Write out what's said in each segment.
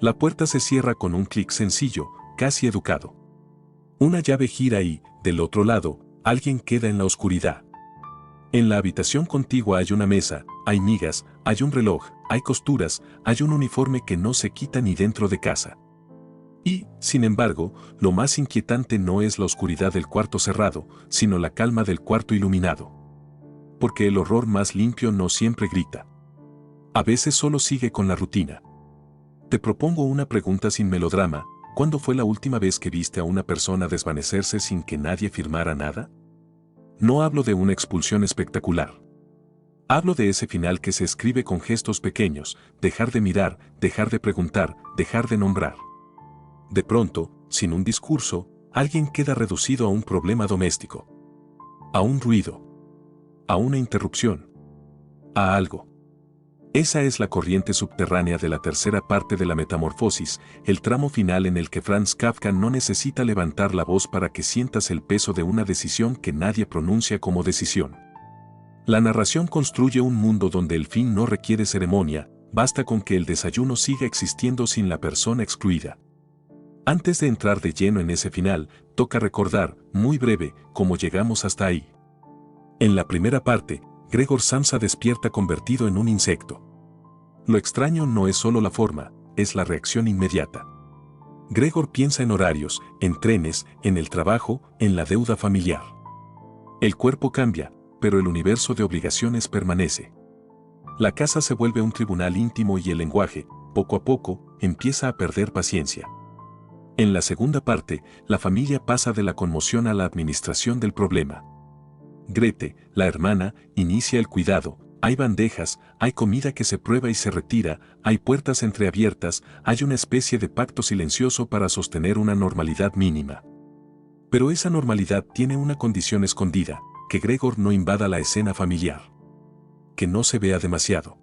La puerta se cierra con un clic sencillo, casi educado. Una llave gira y, del otro lado, alguien queda en la oscuridad. En la habitación contigua hay una mesa, hay migas, hay un reloj, hay costuras, hay un uniforme que no se quita ni dentro de casa. Y, sin embargo, lo más inquietante no es la oscuridad del cuarto cerrado, sino la calma del cuarto iluminado. Porque el horror más limpio no siempre grita. A veces solo sigue con la rutina. Te propongo una pregunta sin melodrama: ¿cuándo fue la última vez que viste a una persona desvanecerse sin que nadie firmara nada? No hablo de una expulsión espectacular. Hablo de ese final que se escribe con gestos pequeños: dejar de mirar, dejar de preguntar, dejar de nombrar. De pronto, sin un discurso, alguien queda reducido a un problema doméstico. A un ruido. A una interrupción. A algo. Esa es la corriente subterránea de la tercera parte de la Metamorfosis, el tramo final en el que Franz Kafka no necesita levantar la voz para que sientas el peso de una decisión que nadie pronuncia como decisión. La narración construye un mundo donde el fin no requiere ceremonia, basta con que el desayuno siga existiendo sin la persona excluida. Antes de entrar de lleno en ese final, toca recordar, muy breve, cómo llegamos hasta ahí. En la primera parte, Gregor Samsa despierta convertido en un insecto. Lo extraño no es solo la forma, es la reacción inmediata. Gregor piensa en horarios, en trenes, en el trabajo, en la deuda familiar. El cuerpo cambia, pero el universo de obligaciones permanece. La casa se vuelve un tribunal íntimo y el lenguaje, poco a poco, empieza a perder paciencia. En la segunda parte, la familia pasa de la conmoción a la administración del problema. Grete, la hermana, inicia el cuidado, hay bandejas, hay comida que se prueba y se retira, hay puertas entreabiertas, hay una especie de pacto silencioso para sostener una normalidad mínima. Pero esa normalidad tiene una condición escondida: que Gregor no invada la escena familiar. Que no se vea demasiado.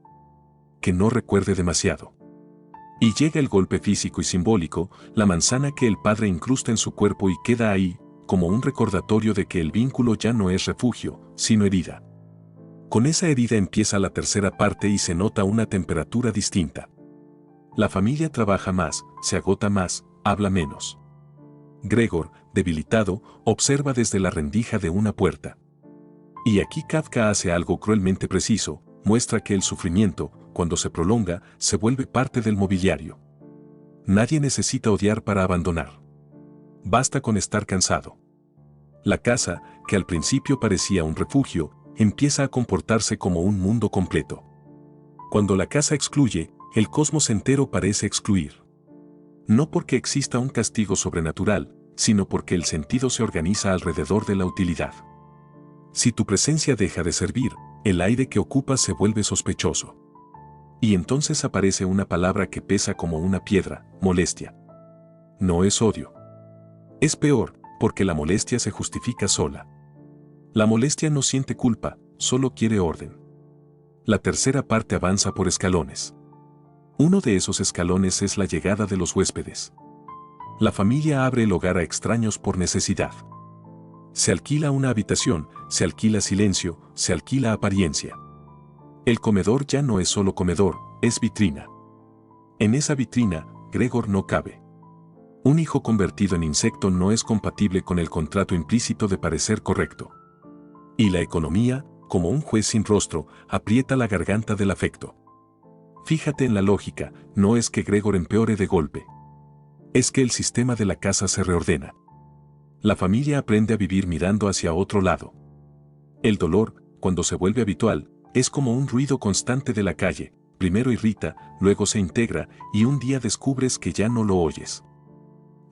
Que no recuerde demasiado. Y llega el golpe físico y simbólico, la manzana que el padre incrusta en su cuerpo y queda ahí, como un recordatorio de que el vínculo ya no es refugio, sino herida. Con esa herida empieza la tercera parte y se nota una temperatura distinta. La familia trabaja más, se agota más, habla menos. Gregor, debilitado, observa desde la rendija de una puerta. Y aquí Kafka hace algo cruelmente preciso: muestra que el sufrimiento, cuando se prolonga, se vuelve parte del mobiliario. Nadie necesita odiar para abandonar. Basta con estar cansado. La casa, que al principio parecía un refugio, empieza a comportarse como un mundo completo. Cuando la casa excluye, el cosmos entero parece excluir. No porque exista un castigo sobrenatural, sino porque el sentido se organiza alrededor de la utilidad. Si tu presencia deja de servir, el aire que ocupas se vuelve sospechoso. Y entonces aparece una palabra que pesa como una piedra: molestia. No es odio. Es peor, porque la molestia se justifica sola. La molestia no siente culpa, solo quiere orden. La tercera parte avanza por escalones. Uno de esos escalones es la llegada de los huéspedes. La familia abre el hogar a extraños por necesidad. Se alquila una habitación, se alquila silencio, se alquila apariencia. El comedor ya no es solo comedor, es vitrina. En esa vitrina, Gregor no cabe. Un hijo convertido en insecto no es compatible con el contrato implícito de parecer correcto. Y la economía, como un juez sin rostro, aprieta la garganta del afecto. Fíjate en la lógica: no es que Gregor empeore de golpe. Es que el sistema de la casa se reordena. La familia aprende a vivir mirando hacia otro lado. El dolor, cuando se vuelve habitual, es como un ruido constante de la calle: primero irrita, luego se integra, y un día descubres que ya no lo oyes.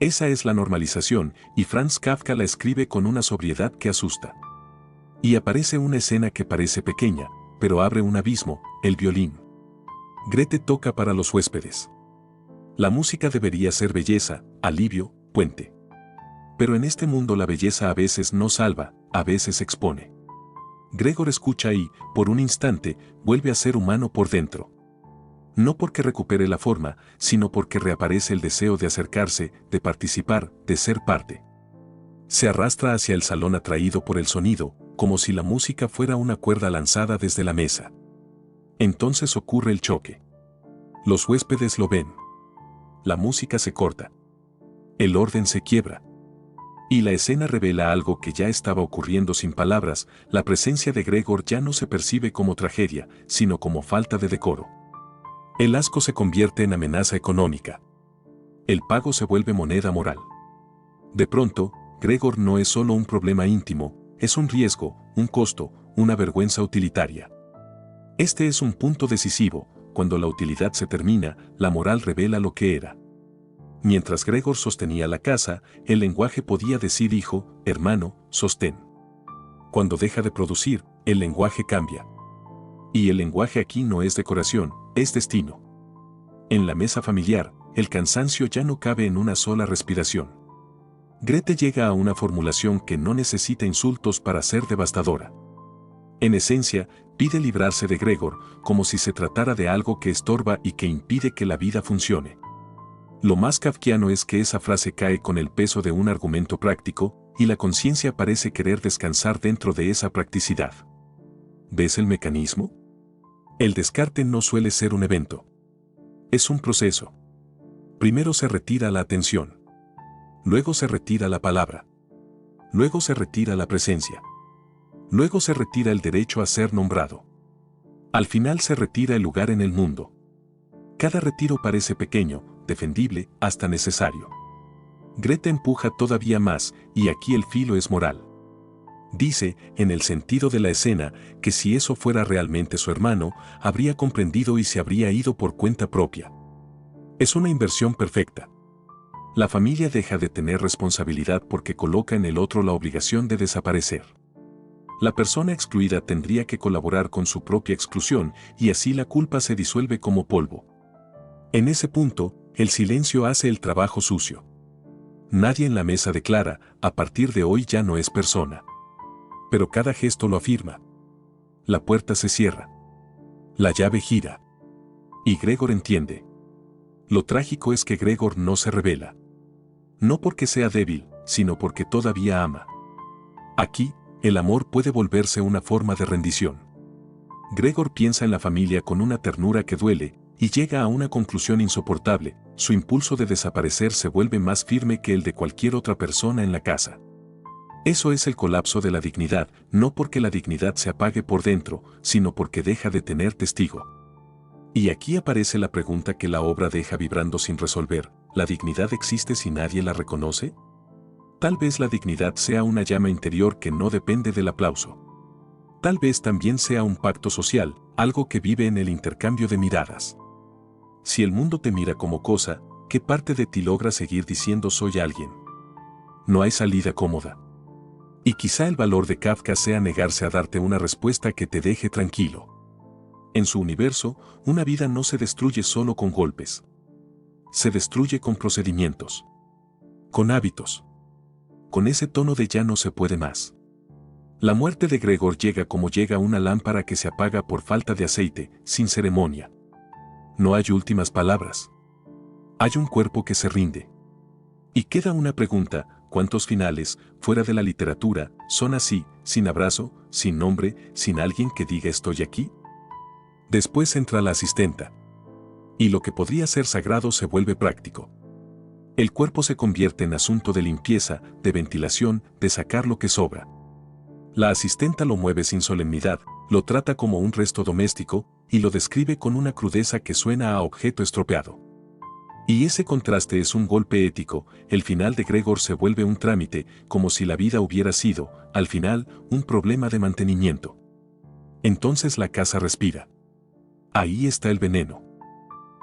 Esa es la normalización, y Franz Kafka la escribe con una sobriedad que asusta. Y aparece una escena que parece pequeña, pero abre un abismo: el violín. Grete toca para los huéspedes. La música debería ser belleza, alivio, puente. Pero en este mundo la belleza a veces no salva, a veces expone. Gregor escucha y, por un instante, vuelve a ser humano por dentro. No porque recupere la forma, sino porque reaparece el deseo de acercarse, de participar, de ser parte. Se arrastra hacia el salón atraído por el sonido, como si la música fuera una cuerda lanzada desde la mesa. Entonces ocurre el choque. Los huéspedes lo ven. La música se corta. El orden se quiebra. Y la escena revela algo que ya estaba ocurriendo sin palabras: la presencia de Gregor ya no se percibe como tragedia, sino como falta de decoro. El asco se convierte en amenaza económica. El pago se vuelve moneda moral. De pronto, Gregor no es solo un problema íntimo, es un riesgo, un costo, una vergüenza utilitaria. Este es un punto decisivo: cuando la utilidad se termina, la moral revela lo que era. Mientras Gregor sostenía la casa, el lenguaje podía decir: hijo, hermano, sostén. Cuando deja de producir, el lenguaje cambia. Y el lenguaje aquí no es decoración, es destino. En la mesa familiar, el cansancio ya no cabe en una sola respiración. Grete llega a una formulación que no necesita insultos para ser devastadora. En esencia, pide librarse de Gregor, como si se tratara de algo que estorba y que impide que la vida funcione. Lo más kafkiano es que esa frase cae con el peso de un argumento práctico, y la conciencia parece querer descansar dentro de esa practicidad. ¿Ves el mecanismo? El descarte no suele ser un evento. Es un proceso. Primero se retira la atención. Luego se retira la palabra. Luego se retira la presencia. Luego se retira el derecho a ser nombrado. Al final se retira el lugar en el mundo. Cada retiro parece pequeño, defendible, hasta necesario. Grete empuja todavía más, y aquí el filo es moral. Dice, en el sentido de la escena, que si eso fuera realmente su hermano, habría comprendido y se habría ido por cuenta propia. Es una inversión perfecta. La familia deja de tener responsabilidad porque coloca en el otro la obligación de desaparecer. La persona excluida tendría que colaborar con su propia exclusión, y así la culpa se disuelve como polvo. En ese punto, el silencio hace el trabajo sucio. Nadie en la mesa declara: a partir de hoy ya no es persona. Pero cada gesto lo afirma. La puerta se cierra. La llave gira. Y Gregor entiende. Lo trágico es que Gregor no se revela. No porque sea débil, sino porque todavía ama. Aquí, el amor puede volverse una forma de rendición. Gregor piensa en la familia con una ternura que duele, y llega a una conclusión insoportable: su impulso de desaparecer se vuelve más firme que el de cualquier otra persona en la casa. Eso es el colapso de la dignidad, no porque la dignidad se apague por dentro, sino porque deja de tener testigo. Y aquí aparece la pregunta que la obra deja vibrando sin resolver: ¿la dignidad existe si nadie la reconoce? Tal vez la dignidad sea una llama interior que no depende del aplauso. Tal vez también sea un pacto social, algo que vive en el intercambio de miradas. Si el mundo te mira como cosa, ¿qué parte de ti logra seguir diciendo soy alguien? No hay salida cómoda. Y quizá el valor de Kafka sea negarse a darte una respuesta que te deje tranquilo. En su universo, una vida no se destruye solo con golpes. Se destruye con procedimientos. Con hábitos. Con ese tono de ya no se puede más. La muerte de Gregor llega como llega una lámpara que se apaga por falta de aceite, sin ceremonia. No hay últimas palabras. Hay un cuerpo que se rinde. Y queda una pregunta: ¿cuántos finales, fuera de la literatura, son así, sin abrazo, sin nombre, sin alguien que diga estoy aquí? Después entra la asistenta. Y lo que podría ser sagrado se vuelve práctico. El cuerpo se convierte en asunto de limpieza, de ventilación, de sacar lo que sobra. La asistenta lo mueve sin solemnidad, lo trata como un resto doméstico, y lo describe con una crudeza que suena a objeto estropeado. Y ese contraste es un golpe ético: el final de Gregor se vuelve un trámite, como si la vida hubiera sido, al final, un problema de mantenimiento. Entonces la casa respira. Ahí está el veneno.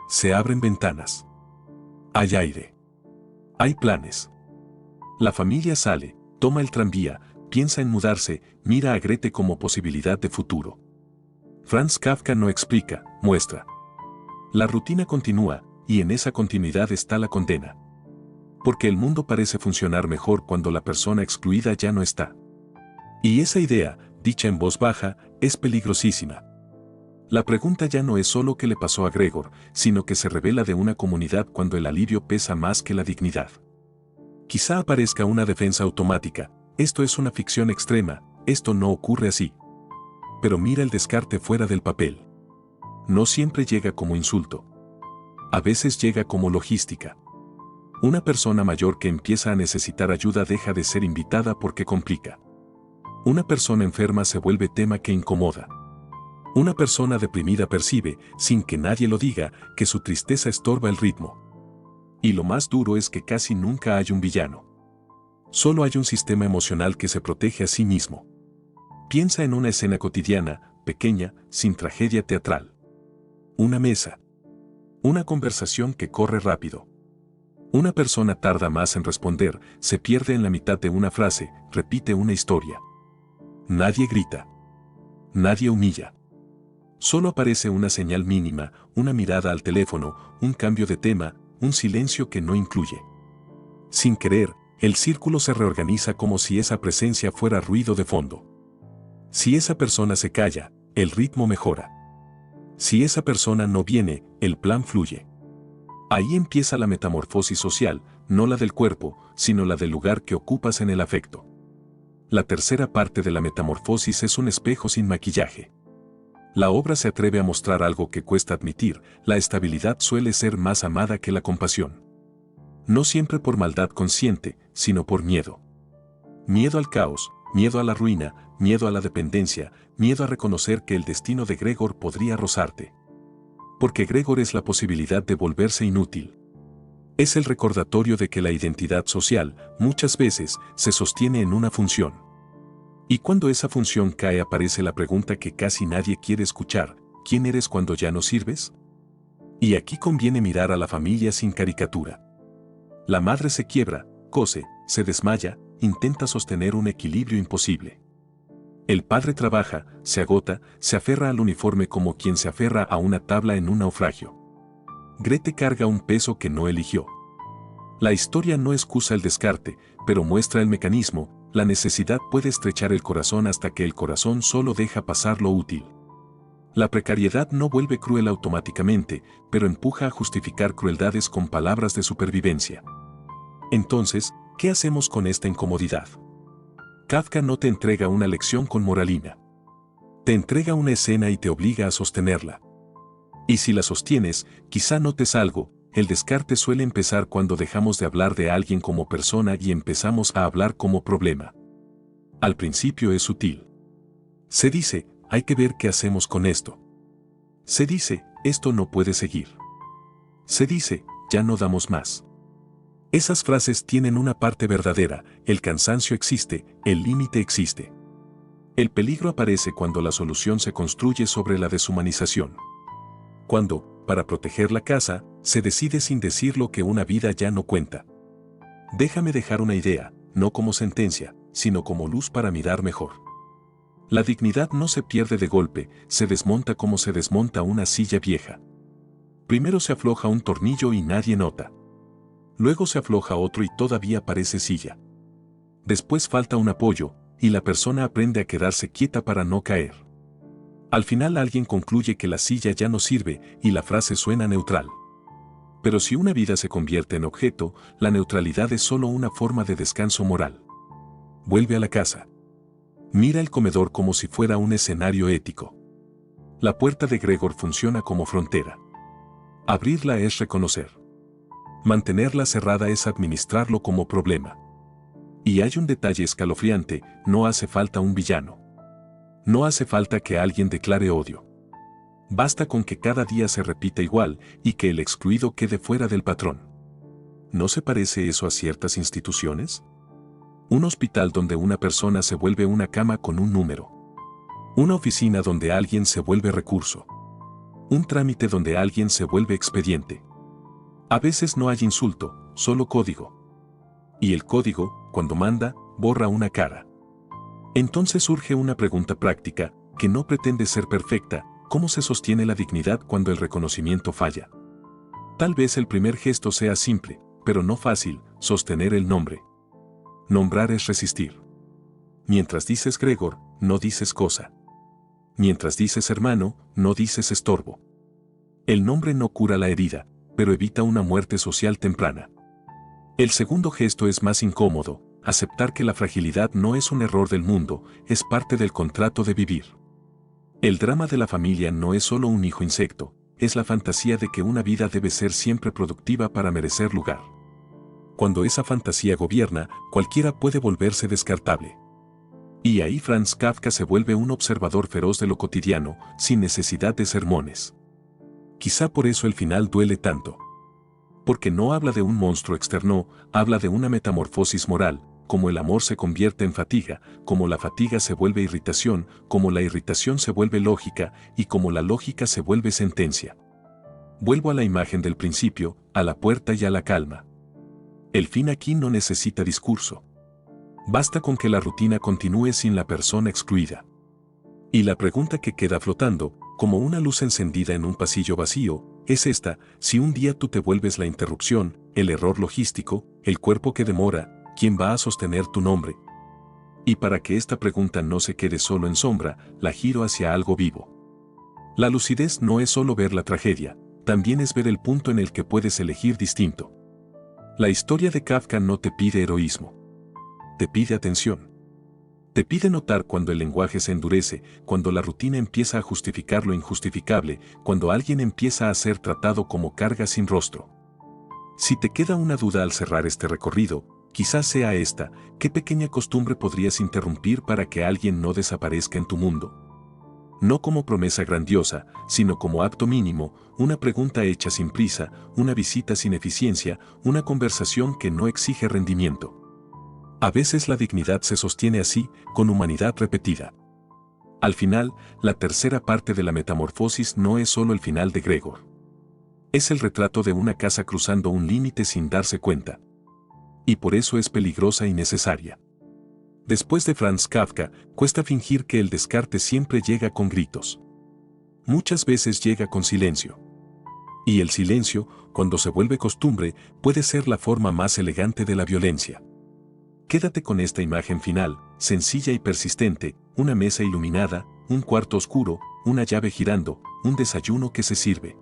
Se abren ventanas. Hay aire. Hay planes. La familia sale, toma el tranvía, piensa en mudarse, mira a Grete como posibilidad de futuro. Franz Kafka no explica, muestra. La rutina continúa, y en esa continuidad está la condena. Porque el mundo parece funcionar mejor cuando la persona excluida ya no está. Y esa idea, dicha en voz baja, es peligrosísima. La pregunta ya no es solo qué le pasó a Gregor, sino que se revela de una comunidad cuando el alivio pesa más que la dignidad. Quizá aparezca una defensa automática: esto es una ficción extrema, esto no ocurre así. Pero mira el descarte fuera del papel. No siempre llega como insulto. A veces llega como logística. Una persona mayor que empieza a necesitar ayuda deja de ser invitada porque complica. Una persona enferma se vuelve tema que incomoda. Una persona deprimida percibe, sin que nadie lo diga, que su tristeza estorba el ritmo. Y lo más duro es que casi nunca hay un villano. Solo hay un sistema emocional que se protege a sí mismo. Piensa en una escena cotidiana, pequeña, sin tragedia teatral. Una mesa. Una conversación que corre rápido. Una persona tarda más en responder, se pierde en la mitad de una frase, repite una historia. Nadie grita. Nadie humilla. Solo aparece una señal mínima, una mirada al teléfono, un cambio de tema, un silencio que no incluye. Sin querer, el círculo se reorganiza como si esa presencia fuera ruido de fondo. Si esa persona se calla, el ritmo mejora. Si esa persona no viene, el plan fluye. Ahí empieza la metamorfosis social, no la del cuerpo, sino la del lugar que ocupas en el afecto. La tercera parte de la metamorfosis es un espejo sin maquillaje. La obra se atreve a mostrar algo que cuesta admitir: la estabilidad suele ser más amada que la compasión. No siempre por maldad consciente, sino por miedo. Miedo al caos, miedo a la ruina, miedo a la dependencia, miedo a reconocer que el destino de Gregor podría rozarte. Porque Gregor es la posibilidad de volverse inútil. Es el recordatorio de que la identidad social, muchas veces, se sostiene en una función. Y cuando esa función cae aparece la pregunta que casi nadie quiere escuchar: ¿quién eres cuando ya no sirves? Y aquí conviene mirar a la familia sin caricatura. La madre se quiebra, cose, se desmaya, intenta sostener un equilibrio imposible. El padre trabaja, se agota, se aferra al uniforme como quien se aferra a una tabla en un naufragio. Grete carga un peso que no eligió. La historia no excusa el descarte, pero muestra el mecanismo. La necesidad puede estrechar el corazón hasta que el corazón solo deja pasar lo útil. La precariedad no vuelve cruel automáticamente, pero empuja a justificar crueldades con palabras de supervivencia. Entonces, ¿qué hacemos con esta incomodidad? Kafka no te entrega una lección con moralina. Te entrega una escena y te obliga a sostenerla. Y si la sostienes, quizá notes algo: el descarte suele empezar cuando dejamos de hablar de alguien como persona y empezamos a hablar como problema. Al principio es sutil. Se dice: hay que ver qué hacemos con esto. Se dice: esto no puede seguir. Se dice: ya no damos más. Esas frases tienen una parte verdadera: el cansancio existe, el límite existe. El peligro aparece cuando la solución se construye sobre la deshumanización. Cuando, para proteger la casa, se decide sin decirlo que una vida ya no cuenta. Déjame dejar una idea, no como sentencia, sino como luz para mirar mejor. La dignidad no se pierde de golpe, se desmonta como se desmonta una silla vieja. Primero se afloja un tornillo y nadie nota. Luego se afloja otro y todavía parece silla. Después falta un apoyo, y la persona aprende a quedarse quieta para no caer. Al final alguien concluye que la silla ya no sirve y la frase suena neutral. Pero si una vida se convierte en objeto, la neutralidad es solo una forma de descanso moral. Vuelve a la casa. Mira el comedor como si fuera un escenario ético. La puerta de Gregor funciona como frontera. Abrirla es reconocer. Mantenerla cerrada es administrarlo como problema. Y hay un detalle escalofriante: no hace falta un villano. No hace falta que alguien declare odio. Basta con que cada día se repita igual y que el excluido quede fuera del patrón. ¿No se parece eso a ciertas instituciones? Un hospital donde una persona se vuelve una cama con un número. Una oficina donde alguien se vuelve recurso. Un trámite donde alguien se vuelve expediente. A veces no hay insulto, solo código. Y el código, cuando manda, borra una cara. Entonces surge una pregunta práctica, que no pretende ser perfecta: ¿cómo se sostiene la dignidad cuando el reconocimiento falla? Tal vez el primer gesto sea simple, pero no fácil: sostener el nombre. Nombrar es resistir. Mientras dices Gregor, no dices cosa. Mientras dices hermano, no dices estorbo. El nombre no cura la herida, pero evita una muerte social temprana. El segundo gesto es más incómodo: aceptar que la fragilidad no es un error del mundo, es parte del contrato de vivir. El drama de la familia no es solo un hijo insecto, es la fantasía de que una vida debe ser siempre productiva para merecer lugar. Cuando esa fantasía gobierna, cualquiera puede volverse descartable. Y ahí Franz Kafka se vuelve un observador feroz de lo cotidiano, sin necesidad de sermones. Quizá por eso el final duele tanto. Porque no habla de un monstruo externo, habla de una metamorfosis moral, como el amor se convierte en fatiga, como la fatiga se vuelve irritación, como la irritación se vuelve lógica y como la lógica se vuelve sentencia. Vuelvo a la imagen del principio, a la puerta y a la calma. El fin aquí no necesita discurso. Basta con que la rutina continúe sin la persona excluida. Y la pregunta que queda flotando, como una luz encendida en un pasillo vacío, es esta: si un día tú te vuelves la interrupción, el error logístico, el cuerpo que demora, ¿quién va a sostener tu nombre? Y para que esta pregunta no se quede solo en sombra, la giro hacia algo vivo. La lucidez no es solo ver la tragedia, también es ver el punto en el que puedes elegir distinto. La historia de Kafka no te pide heroísmo. Te pide atención. Te pide notar cuando el lenguaje se endurece, cuando la rutina empieza a justificar lo injustificable, cuando alguien empieza a ser tratado como carga sin rostro. Si te queda una duda al cerrar este recorrido, quizás sea esta: ¿qué pequeña costumbre podrías interrumpir para que alguien no desaparezca en tu mundo? No como promesa grandiosa, sino como acto mínimo, una pregunta hecha sin prisa, una visita sin eficiencia, una conversación que no exige rendimiento. A veces la dignidad se sostiene así, con humanidad repetida. Al final, la tercera parte de la metamorfosis no es solo el final de Gregor. Es el retrato de una casa cruzando un límite sin darse cuenta. Y por eso es peligrosa y necesaria. Después de Franz Kafka, cuesta fingir que el descarte siempre llega con gritos. Muchas veces llega con silencio. Y el silencio, cuando se vuelve costumbre, puede ser la forma más elegante de la violencia. Quédate con esta imagen final, sencilla y persistente: una mesa iluminada, un cuarto oscuro, una llave girando, un desayuno que se sirve.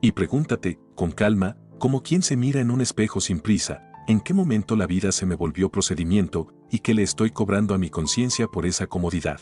Y pregúntate, con calma, como quien se mira en un espejo sin prisa: ¿en qué momento la vida se me volvió procedimiento y qué le estoy cobrando a mi conciencia por esa comodidad?